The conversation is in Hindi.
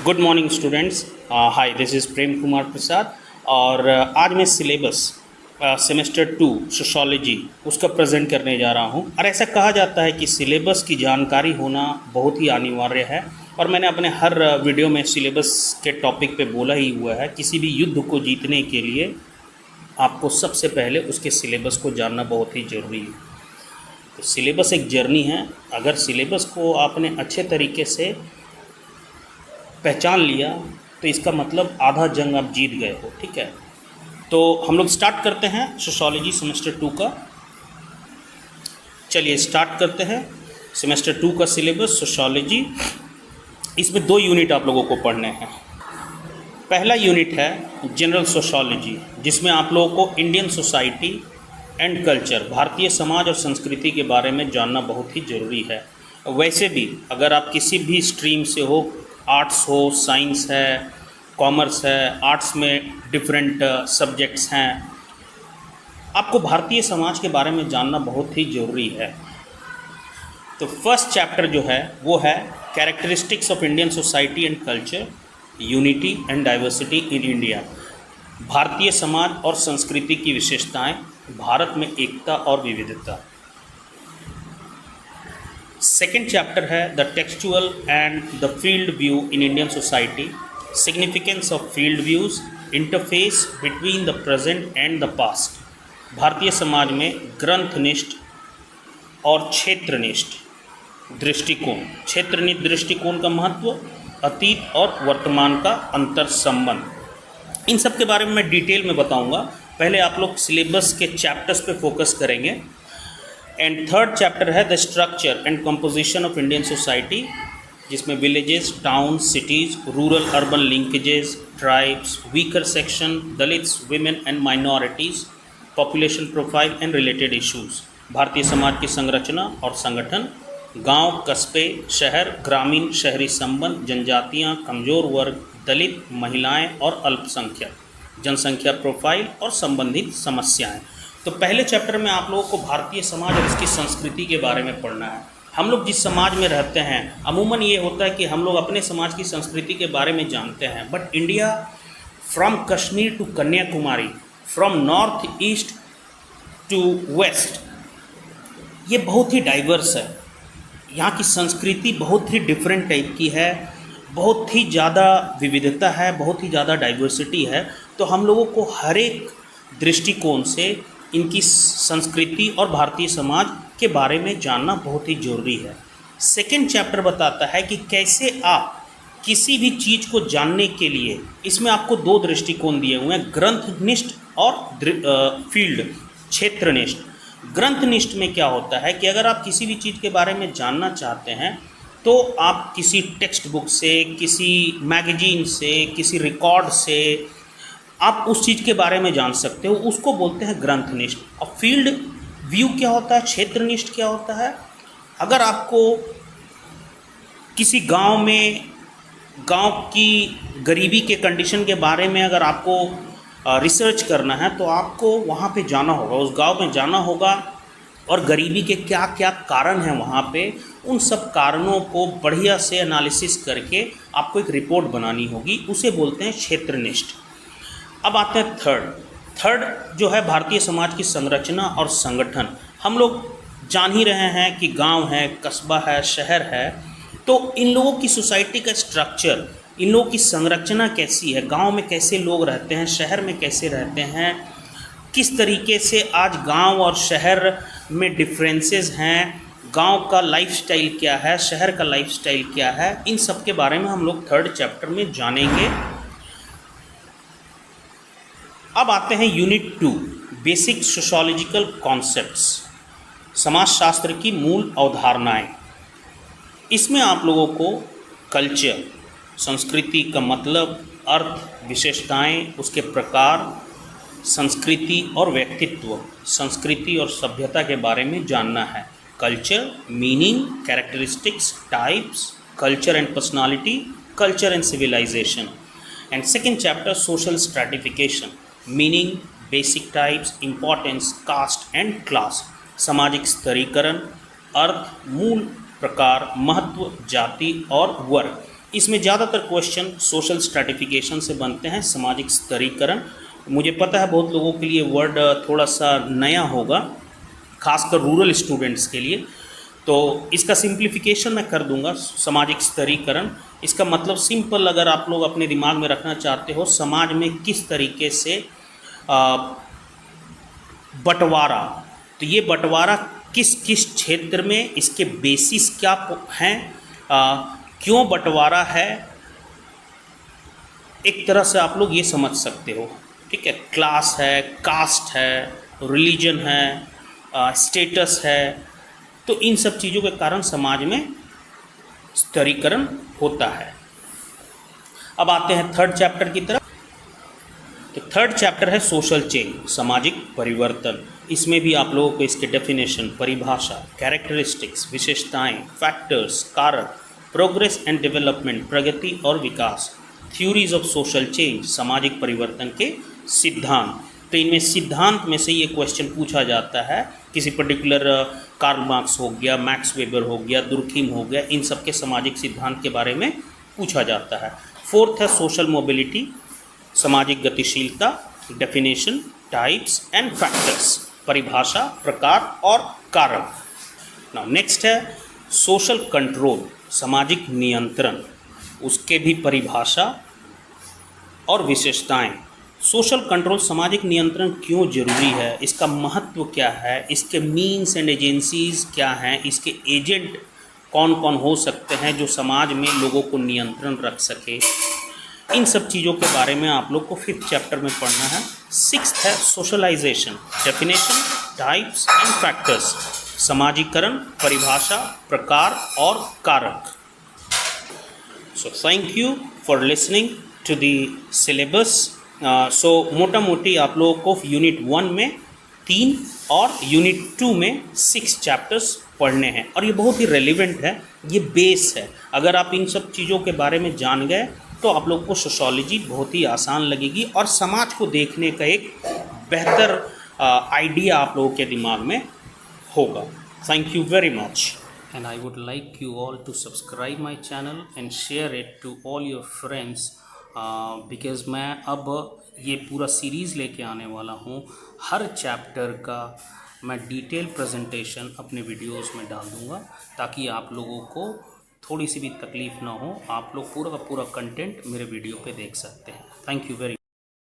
Good morning students. Hi, this is Prem Kumar Prasad. और आज मैं सिलेबस सेमेस्टर 2 सोशोलॉजी उसका प्रेजेंट करने जा रहा हूँ। और ऐसा कहा जाता है कि सिलेबस की जानकारी होना बहुत ही अनिवार्य है। और मैंने अपने हर वीडियो में सिलेबस के टॉपिक पे बोला ही हुआ है, किसी भी युद्ध को जीतने के लिए आपको सबसे पहले उसके सिलेबस को जानना बहुत ही ज़रूरी है। तो सिलेबस एक जर्नी है। अगर सिलेबस को आपने अच्छे तरीके से पहचान लिया तो इसका मतलब आधा जंग आप जीत गए हो। ठीक है, तो हम लोग स्टार्ट करते हैं सोशोलॉजी सेमेस्टर 2 का। चलिए स्टार्ट करते हैं सेमेस्टर 2 का सिलेबस सोशोलॉजी। इसमें 2 यूनिट आप लोगों को पढ़ने हैं। पहला यूनिट है जनरल सोशोलॉजी, जिसमें आप लोगों को Indian society and culture, Bharatiya Samaj और संस्कृति के बारे में जानना बहुत ही ज़रूरी है। वैसे भी अगर आप किसी भी स्ट्रीम से हो, आर्ट्स हो, साइंस है, कॉमर्स है, आर्ट्स में डिफरेंट सब्जेक्ट्स हैं, आपको भारतीय समाज के बारे में जानना बहुत ही ज़रूरी है। तो फर्स्ट चैप्टर जो है वो है characteristics of Indian society and culture, unity and diversity in India, Bharatiya Samaj और संस्कृति की विशेषताएं, भारत में एकता और विविधता। सेकेंड चैप्टर है the textual and the field view in Indian society, significance of field views, interface between the present and the past, Bharatiya Samaj में ग्रंथनिष्ठ और क्षेत्रनिष्ठ दृष्टिकोण, क्षेत्रनिष्ठ दृष्टिकोण का महत्व, अतीत और वर्तमान का अंतर संबंध। इन सब के बारे में मैं डिटेल में बताऊंगा। पहले आप लोग सिलेबस के चैप्टर्स पे फोकस करेंगे। एंड थर्ड चैप्टर है the structure and composition of Indian society, जिसमें villages, town, cities, rural urban linkages, tribes, weaker section, Dalits, women and minorities, population profile and related issues, भारतीय समाज की संरचना और संगठन, गांव, कस्बे, शहर, ग्रामीण शहरी संबंध, जनजातियां, कमज़ोर वर्ग, दलित, महिलाएं और अल्पसंख्यक, जनसंख्या प्रोफाइल और संबंधित समस्याएं। तो पहले चैप्टर में आप लोगों को भारतीय समाज और इसकी संस्कृति के बारे में पढ़ना है। हम लोग जिस समाज में रहते हैं, अमूमन ये होता है कि हम लोग अपने समाज की संस्कृति के बारे में जानते हैं, but India from Kashmir to Kanyakumari, from north east to west, ये बहुत ही डाइवर्स है। यहाँ की संस्कृति बहुत ही डिफरेंट टाइप की है, बहुत ही ज़्यादा विविधता है, बहुत ही ज़्यादा डाइवर्सिटी है। तो हम लोगों को हर एक दृष्टिकोण से इनकी संस्कृति और भारतीय समाज के बारे में जानना बहुत ही ज़रूरी है। सेकेंड चैप्टर बताता है कि कैसे आप किसी भी चीज़ को जानने के लिए, इसमें आपको 2 दृष्टिकोण दिए हुए हैं, ग्रंथनिष्ठ और फील्ड क्षेत्रनिष्ठ। ग्रंथनिष्ठ में क्या होता है कि अगर आप किसी भी चीज़ के बारे में जानना चाहते हैं तो आप किसी टेक्स्ट बुक से, किसी मैगजीन से, किसी रिकॉर्ड से आप उस चीज़ के बारे में जान सकते हो, उसको बोलते हैं ग्रंथनिष्ठ। और फील्ड व्यू क्या होता है, क्षेत्रनिष्ठ क्या होता है, अगर आपको किसी गांव में, गांव की गरीबी के कंडीशन के बारे में अगर आपको रिसर्च करना है तो आपको वहाँ पे जाना होगा, उस गांव में जाना होगा और गरीबी के क्या क्या कारण हैं वहाँ पे, उन सब कारणों को बढ़िया से एनालिसिस करके आपको एक रिपोर्ट बनानी होगी, उसे बोलते हैं क्षेत्रनिष्ठ। अब आते हैं थर्ड जो है भारतीय समाज की संरचना और संगठन। हम लोग जान ही रहे हैं कि गांव है, कस्बा है, शहर है, तो इन लोगों की सोसाइटी का स्ट्रक्चर, इन लोगों की संरचना कैसी है, गांव में कैसे लोग रहते हैं, शहर में कैसे रहते हैं, किस तरीके से आज गांव और शहर में डिफरेंसेस हैं, गांव का लाइफस्टाइल क्या है, शहर का लाइफस्टाइल क्या है, इन सब के बारे में हम लोग थर्ड चैप्टर में जानेंगे। अब आते हैं यूनिट 2, बेसिक सोशोलॉजिकल कॉन्सेप्ट्स, समाजशास्त्र की मूल अवधारणाएं। इसमें आप लोगों को कल्चर, संस्कृति का मतलब, अर्थ, विशेषताएं, उसके प्रकार, संस्कृति और व्यक्तित्व, संस्कृति और सभ्यता के बारे में जानना है। Culture, meaning, characteristics, types, culture and personality, culture and civilisation. And second chapter social stratification, meaning, basic types, importance, caste and class, सामाजिक स्तरीकरण, अर्थ, मूल प्रकार, महत्व, जाति और वर्ग। इसमें ज़्यादातर क्वेश्चन सोशल स्ट्रैटिफिकेशन से बनते हैं, सामाजिक स्तरीकरण। मुझे पता है बहुत लोगों के लिए वर्ड थोड़ा सा नया होगा, खासकर रूरल स्टूडेंट्स के लिए, तो इसका सिंप्लीफिकेशन मैं कर दूंगा। सामाजिक स्तरीकरण, इसका मतलब सिंपल अगर आप लोग अपने दिमाग में रखना चाहते हो, समाज में किस तरीके से बंटवारा, तो ये बंटवारा किस किस क्षेत्र में, इसके बेसिस क्या हैं, क्यों बंटवारा है, एक तरह से आप लोग ये समझ सकते हो। ठीक है, क्लास है, कास्ट है, रिलीजन है, स्टेटस है, तो इन सब चीज़ों के कारण समाज में स्तरीकरण होता है। अब आते हैं थर्ड चैप्टर की तरफ। तो थर्ड चैप्टर है सोशल चेंज, सामाजिक परिवर्तन। इसमें भी आप लोगों को इसके डेफिनेशन, परिभाषा, कैरेक्टरिस्टिक्स, विशेषताएं, फैक्टर्स, कारक, प्रोग्रेस एंड डेवलपमेंट, प्रगति और विकास, थ्योरीज ऑफ सोशल चेंज, सामाजिक परिवर्तन के सिद्धांत। तो इनमें सिद्धांत में से ये क्वेश्चन पूछा जाता है, किसी पर्टिकुलर कार्ल मार्क्स हो गया, मैक्स वेबर हो गया, दुर्खिम हो गया, इन सब के सामाजिक सिद्धांत के बारे में पूछा जाता है। फोर्थ है सोशल मोबिलिटी, सामाजिक गतिशीलता, डेफिनेशन, टाइप्स एंड फैक्टर्स, परिभाषा, प्रकार और कारक। नाउ नेक्स्ट है सोशल कंट्रोल, सामाजिक नियंत्रण, उसके भी परिभाषा और विशेषताएं। सोशल कंट्रोल, सामाजिक नियंत्रण क्यों जरूरी है, इसका महत्व क्या है, इसके मीन्स एंड एजेंसीज क्या हैं, इसके एजेंट कौन कौन हो सकते हैं जो समाज में लोगों को नियंत्रण रख सके, इन सब चीज़ों के बारे में आप लोग को फिफ्थ चैप्टर में पढ़ना है। सिक्स्थ है socialisation, definition, types and factors, समाजीकरण, परिभाषा, प्रकार और कारक। So thank you for listening to the syllabus. So मोटा मोटी आप लोगों को यूनिट 1 में 3 और यूनिट 2 में 6 चैप्टर्स पढ़ने हैं, और ये बहुत ही रेलिवेंट है, ये बेस है। अगर आप इन सब चीज़ों के बारे में जान गए तो आप लोगों को सोशोलॉजी बहुत ही आसान लगेगी और समाज को देखने का एक बेहतर आइडिया आप लोगों के दिमाग में होगा। Thank you very much, and I would like you all to subscribe my channel and share it to all your friends, because मैं अब ये पूरा सीरीज़ लेके आने वाला हूँ। हर चैप्टर का मैं डिटेल प्रेजेंटेशन अपने वीडियोस में डाल दूँगा, ताकि आप लोगों को थोड़ी सी भी तकलीफ़ ना हो, आप लोग पूरा का पूरा कंटेंट मेरे वीडियो पे देख सकते हैं। Thank you very